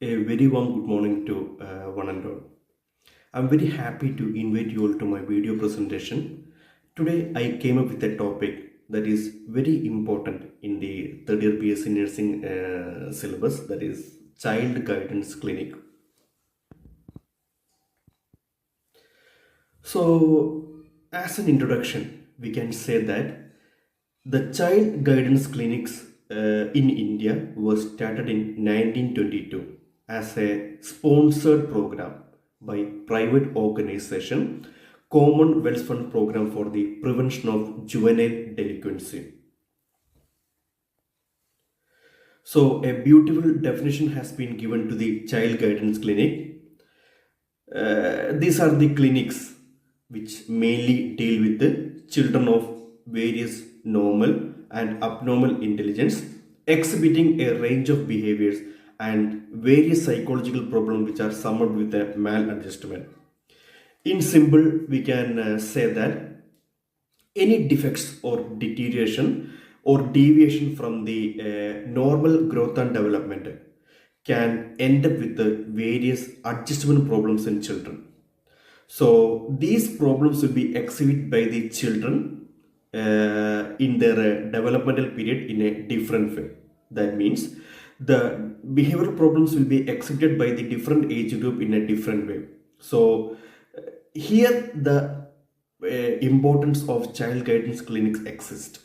A very warm good morning to one and all. I'm very happy to invite you all to my video presentation. Today I came up with a topic that is very important in the third year BSc nursing syllabus, that is child guidance clinic. So as an introduction, we can say that the child guidance clinics in India was started in 1922 as a sponsored program by private organization Commonwealth Fund Program for the Prevention of Juvenile Delinquency. So a beautiful definition has been given to the child guidance clinic. These are the clinics which mainly deal with the children of various normal and abnormal intelligence, exhibiting a range of behaviors and various psychological problems which are summed with a maladjustment. In simple, we can say that any defects or deterioration or deviation from the normal growth and development can end up with the various adjustment problems in children. So these problems will be exhibited by the children in their developmental period in a different way. That means the behavioral problems will be exhibited by the different age group in a different way. So here the importance of child guidance clinics exist.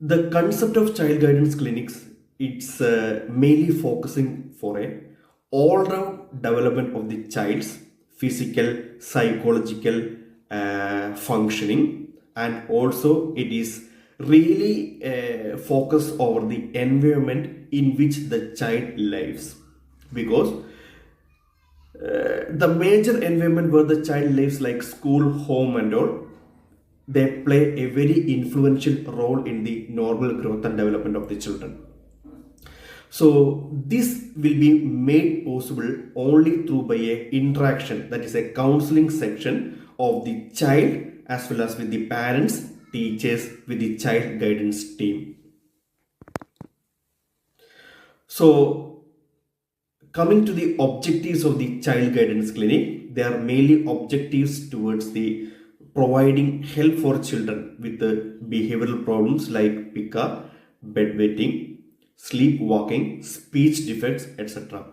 The concept of child guidance clinics, it's mainly focusing for a all-round development of the child's physical, psychological functioning, and also it is really focused over the environment in which the child lives, because the major environment where the child lives, like school, home and all, they play a very influential role in the normal growth and development of the children. So this will be made possible only through by a interaction, that is a counseling section of the child as well as with the parents, teachers, with the child guidance team. So coming to the objectives of the child guidance clinic, they are mainly objectives towards the providing help for children with the behavioral problems like pick-up, bedwetting, sleepwalking, speech defects, etc.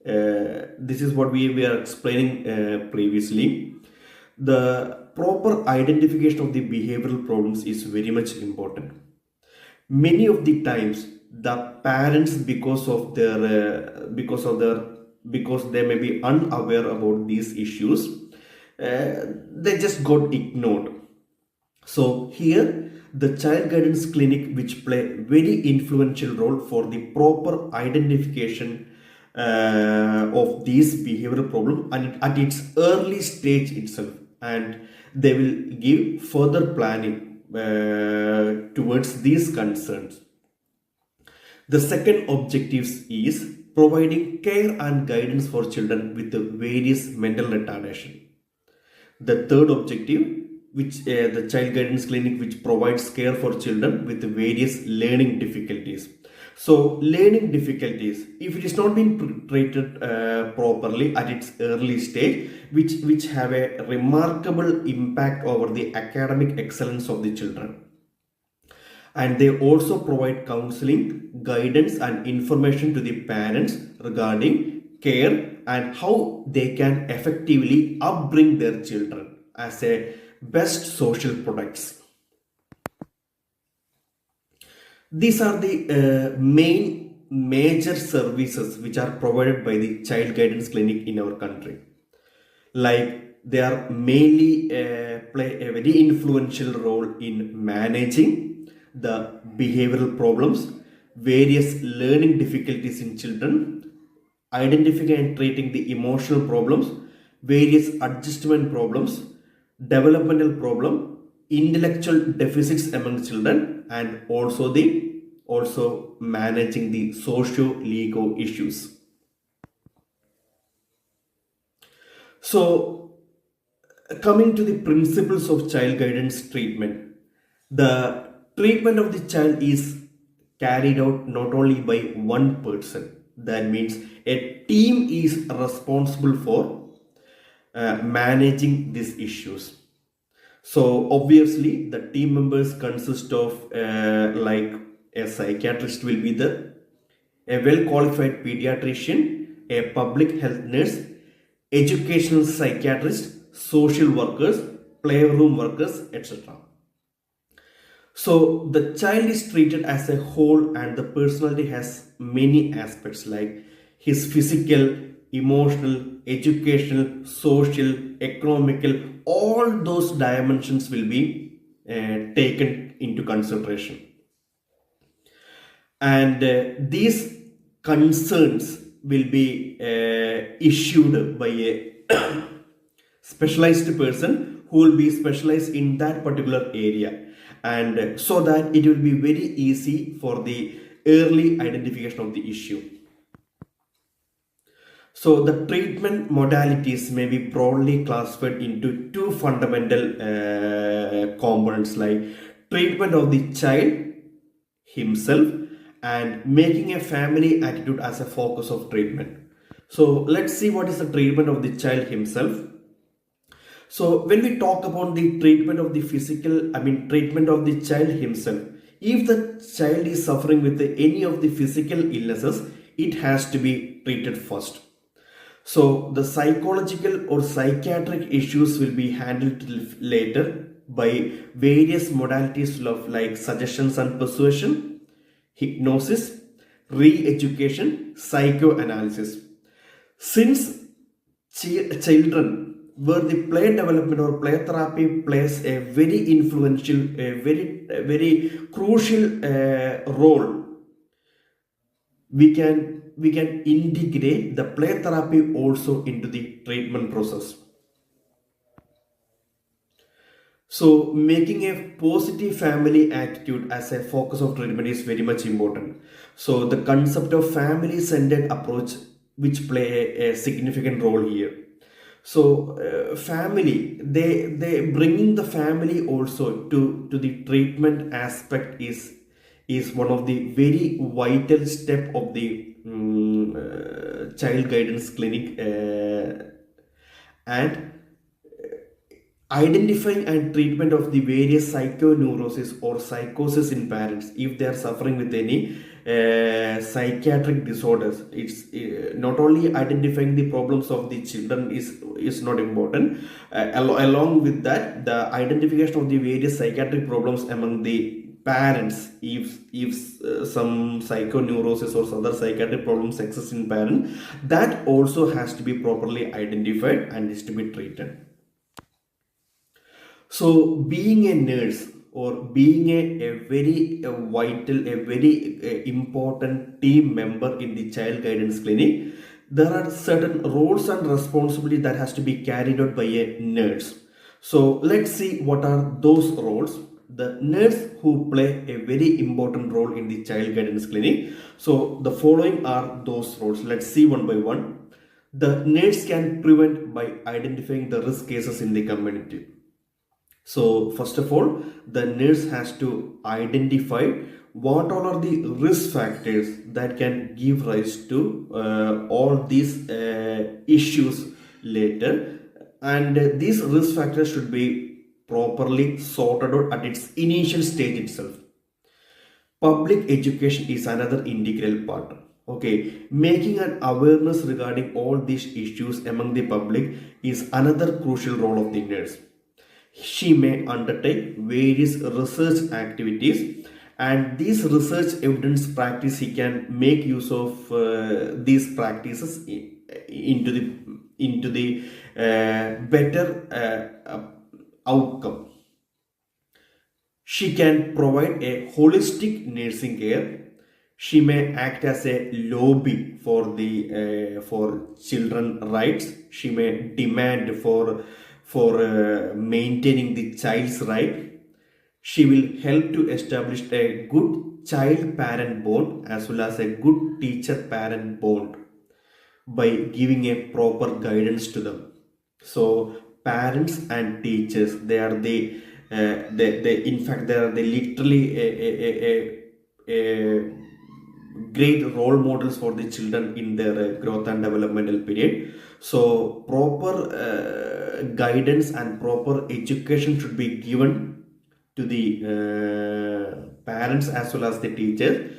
This is what we are explaining previously. The proper identification of the behavioral problems is very much important. Many of the times, the parents, because they may be unaware about these issues, they just got ignored. So here the child guidance clinic, which play very influential role for the proper identification of these behavioral problem and at its early stage itself, and they will give further planning towards these concerns. The second objective is providing care and guidance for children with the various mental retardation. The third objective, which the child guidance clinic, which provides care for children with various learning difficulties. So learning difficulties, if it is not being treated properly at its early stage, which have a remarkable impact over the academic excellence of the children. And they also provide counseling, guidance and information to the parents regarding care and how they can effectively upbring their children as a best social products. These are the major services which are provided by the child guidance clinic in our country. Like they are mainly play a very influential role in managing the behavioral problems, various learning difficulties in children, identifying and treating the emotional problems, various adjustment problems, developmental problem, intellectual deficits among children, and also managing the socio-legal issues. So coming to the principles of child guidance treatment, the treatment of the child carried out not only by one person. That means a team is responsible for managing these issues. So obviously the team members consist of like a psychiatrist will be there, a well qualified pediatrician, a public health nurse, educational psychiatrist, social workers, playroom workers, etc. So the child is treated as a whole, and the personality has many aspects like his physical, emotional, educational, social, economical, all those dimensions will be taken into consideration. And these concerns will be issued by a specialized person who will be specialized in that particular area, and so that it will be very easy for the early identification of the issue. So the treatment modalities may be broadly classified into two fundamental components, like treatment of the child himself and making a family attitude as a focus of treatment. So let's see what is the treatment of the child himself. So when we talk about the treatment of the treatment of the child himself, if the child is suffering with any of the physical illnesses, it has to be treated first. So the psychological or psychiatric issues will be handled later by various modalities of like suggestions and persuasion, hypnosis, re-education, psychoanalysis. Since children where the play development or play therapy plays a very influential, a very crucial role, we can integrate the play therapy also into the treatment process. So making a positive family attitude as a focus of treatment is very much important. So the concept of family centered approach which play a significant role here. So family, they bringing the family also to the treatment aspect is one of the very vital step of the child guidance clinic, and identifying and treatment of the various psychoneurosis or psychosis in parents if they are suffering with any psychiatric disorders. It's not only identifying the problems of the children is not important. Along with that, the identification of the various psychiatric problems among the parents, if some psychoneurosis or other psychiatric problems exist in parents, that also has to be properly identified and is to be treated. So being a nurse or being a very vital, a very important team member in the child guidance clinic, there are certain roles and responsibilities that has to be carried out by a nurse. So let's see what are those roles. The nurse who play a very important role in the child guidance clinic. So the following are those roles. Let's see one by one. The nurse can prevent by identifying the risk cases in the community. So first of all, the nurse has to identify what all are the risk factors that can give rise to all these issues later, and these risk factors should be properly sorted out at its initial stage itself. Public education is another integral part. Okay, making an awareness regarding all these issues among the public is another crucial role of the nurse. She may undertake various research activities, and these research evidence practice he can make use of these practices into the better outcome. She can provide a holistic nursing care. She may act as a lobby for the for children rights. She may demand for maintaining the child's right. She will help to establish a good child-parent bond as well as a good teacher-parent bond by giving a proper guidance to them. So parents and teachers, they are the in fact they are the literally great role models for the children in their growth and developmental period. So proper guidance and proper education should be given to the parents as well as the teachers.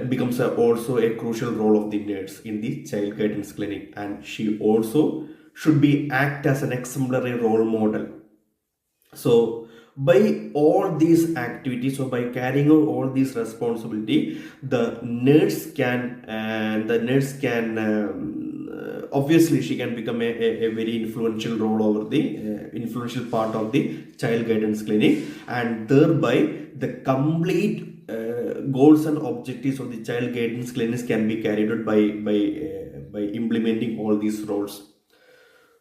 Becomes also a crucial role of the nurse in the child guidance clinic, and she also should be act as an exemplary role model. So by all these activities, so by carrying out all these responsibility, obviously she can become a very influential role over the influential part of the child guidance clinic, and thereby the complete goals and objectives of the child guidance clinics can be carried out by implementing all these roles.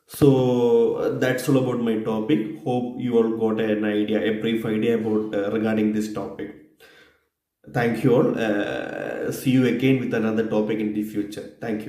So that's all about my topic. Hope you all got an idea, a brief idea about regarding this topic. Thank you all. See you again with another topic in the future. Thank you.